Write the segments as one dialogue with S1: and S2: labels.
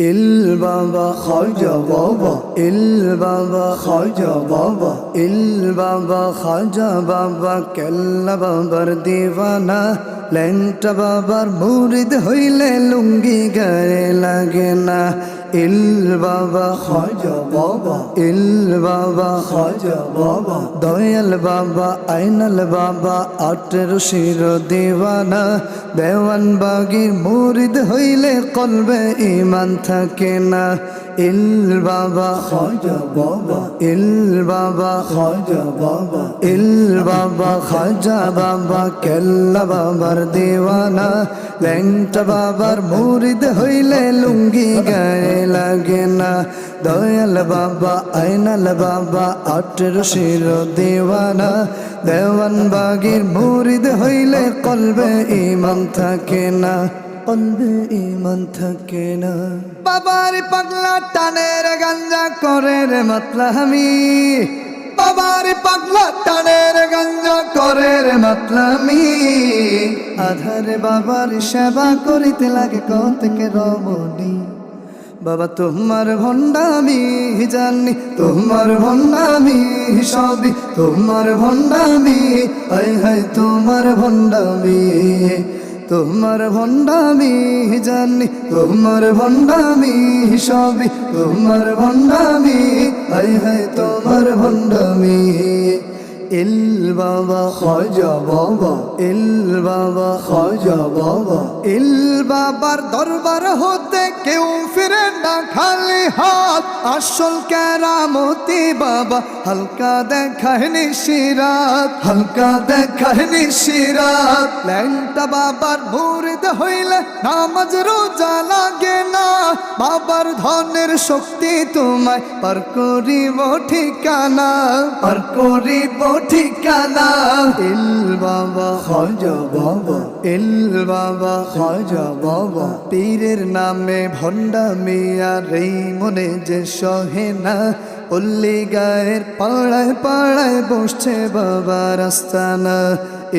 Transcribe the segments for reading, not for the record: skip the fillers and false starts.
S1: ইল বাবা খাজা বাবা, ইল বাবা খাজা বাবা, ইল বাবা খাজা বাবা, কেল্লা বাবার দিওয়ানা। ল্যাংটা বাবার মুরিদ হইলে লুঙ্গি গায়ে লাগে না। ইল বাবা খাজা বাবা, ইল বাবা খাজা বাবা, দয়াল বাবা আইনাল বাবা, 18 শির দিওয়ানা। দেওয়ান বাগির মুরিদ হইলে কলবে ঈমান থাকে না। ইল বাবা খাজা বাবা, ইল বাবা খাজা বাবা, ইল বাবা খাজা বাবা, কেল্লা বাবার দিওয়ানা। ল্যাংটা বাবার মুরিদ হইলে লুঙ্গি গায়ে লাগে না। দয়াল বাবা আইনাল বাবা, 18 শির দিওয়ানা। দেওয়ান বাগির মুরিদ হইলে কলবে ঈমান থাকে না, কলবে ঈমান থাকে না। বাবার পাগলা টানের গাঞ্জা করে রে মাতলামি, বাবার পাগলা টানের গাঞ্জা করে রে মাতলামি। আধারে বাবার সেবা করিতে লাগে কতকে রমণী। বাবা তোমার ভণ্ডামি জানি, তোমার ভণ্ডামি সবই তোমার ভণ্ডামি। হায় হায় তোমার ভণ্ডামি, তোমার ভণ্ডামি জানি, তোমার ভণ্ডামি সবই তোমার ভণ্ডামি। হায় হায় তোমার ভণ্ডামি। ইল বাবা খাজা বাবা, ইল বাবা খাজা বাবা, ইল বাবার দরবার হতে কেউ ফিরে না খালি হাত। আসল কেরামতি বাবা হালকা দেখায় নিশিরাত, হালকা দেখায় নিশিরাত। ল্যাংটা বাবার মুরিদ হইলে নামাজ রোজা লাগে না। বাবার ধনের শক্তি তোমায় পার করিব ঠিকানা, পার করিব ঠিকানা। ইল বাবা খাজা বাবা, ইল বাবা খাজা বাবা, পীরের নামে ভণ্ডামি আর এই মনে যে সহে না। পল্লী গায়ের পাড়ায় পাড়ায় বসছে বাবার আস্তানা।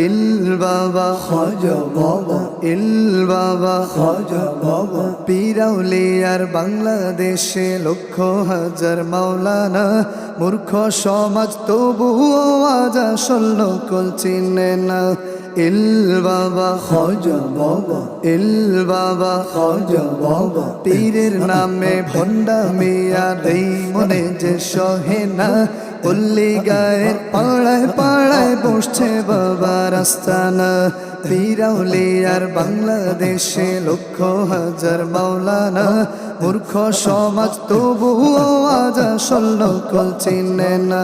S1: ইল বাবা খাজা বাবা, ইল বাবা খাজা বাবা, পীরাউলিয়ার বাংলাদেশে লক্ষ হাজার মাওলানা। মূর্খ সমাজ তবুও আজ আসল নকল চিনে না। ইল বাবা খাজা বাবা, ইল বাবা খাজা বাবা, পীরের নামে ভণ্ডামি আর এই মনে যে সহে না। পল্লী গায়ের পাড়ায় পাড়ায় বসছে বাবার আস্তানা। পীরাউলিয়ার বাংলাদেশে লক্ষ হাজার মাওলানা। মূর্খ সমাজ তবুও আজ আসল নকল চিনে না।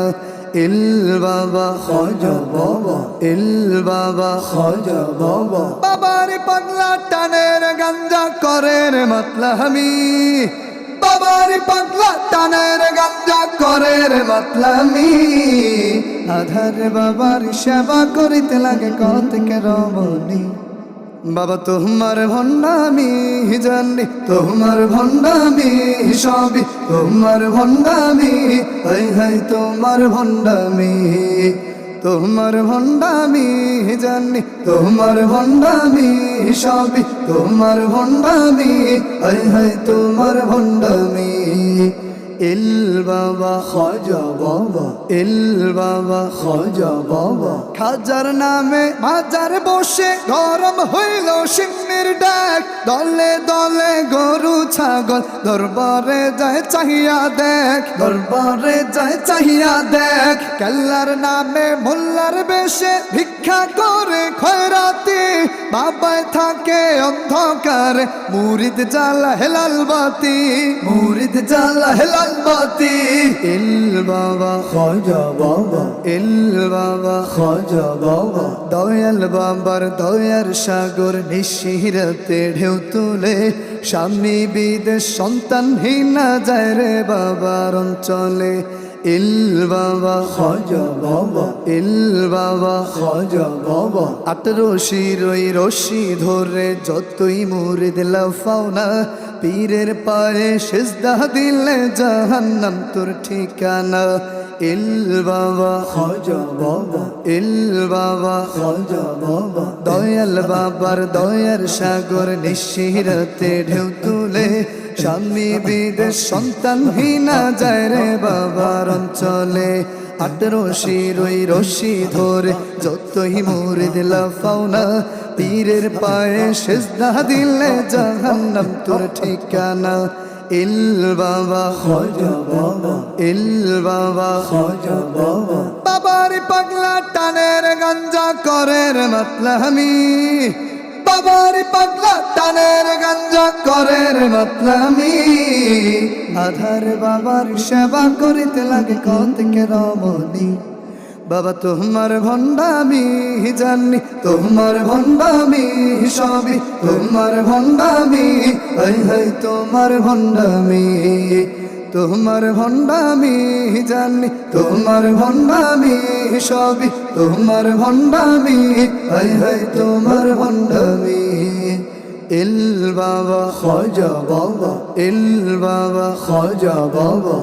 S1: ইল বাবা খাজা বাবা, ইল বাবা খাজা বাবা, বাবার পাগলা টানের গাঞ্জা করে রে মাতলামি। বাবার পাগলা টানের গাঞ্জা করে রে মাতলামি। আধারে বাবার সেবা করিতে লাগে কতকে রমণী। বাবা তোমার ভণ্ডামি জানি, তোমার ভণ্ডামি সবই তোমার ভণ্ডামি। হায় হায় তোমার ভণ্ডামি, তোমার ভণ্ডামি জানি, তোমার ভণ্ডামি সবই তোমার ভণ্ডামি। হায় হায় তোমার ভণ্ডামি। ইল বাবা খাজা বাবা, ইল বাবা খাজা বাবা, খাজার নামে মাজার বসে গরম হইল সিন্নির ডাক। দলে দলে গরু ছাগল দরবারে যায় চাহিয়া দেখ, দরবারে যায় চাহিয়া দেখ। কেল্লার নামে মোল্লার বেশে ভিক্ষা করে খয়রাতি। বাবায় থাকে অন্ধকারে মুরিদ জ্বালা হেলাল বাতি, মুরিদ জ্বালা হেলাল বাতি। ইল বাবা খাজা বাবা, ইল বাবা খাজা বাবা, দয়াল বাবার দয়ার সাগর নিশিরাতে ঢেউ তুলে। স্বামী বিদেশ সন্তানহীনা যায় রে বাবার অঞ্চলে। ইল বাবা খাজা বাবা, ইল বাবা খাজা বাবা, 18 শির ওই রশি ধরে যতই মুরিদ লাফাও না। পীরের পায়ে সিজদা দিলে জাহান্নাম তোর ঠিকানা। ইল বাবা খাজা বাবা, ইল বাবা খাজা বাবা, দয়াল বাবার দয়ার সাগর নিশিরাতে ঢেউ তুলে। স্বামী বিদেশ সন্তানহীনা যায় রে বাবার অঞ্চলে 18 ওই রশি ধরে যতই মুরিদ লাফাও না পীরের পায়ে সেজদা দিলে জাহান্নাম তোর ঠিকানা ইল বাবা খাজা বাবা ইল বাবা খাজা বাবা বাবার পাগলা টানের গাঞ্জা করের মাতলামি বাবার পাগলা টানের গাঞ্জা করের মাতলামি আধার বাবার সেবা করিতে লাগে কতকে রমণী বাবা তোমার ভণ্ডামি জানি তোমার ভণ্ডামি সবই তোমার ভণ্ডামি হাই হাই তোমার ভণ্ডামি তোমার ভণ্ডামি জানি তোমার ভণ্ডামি সবই তোমার ভণ্ডামি হাই হাই তোমার ভণ্ডামি ইল বাবা খাজা বাবা ইল বাবা খাজা বাবা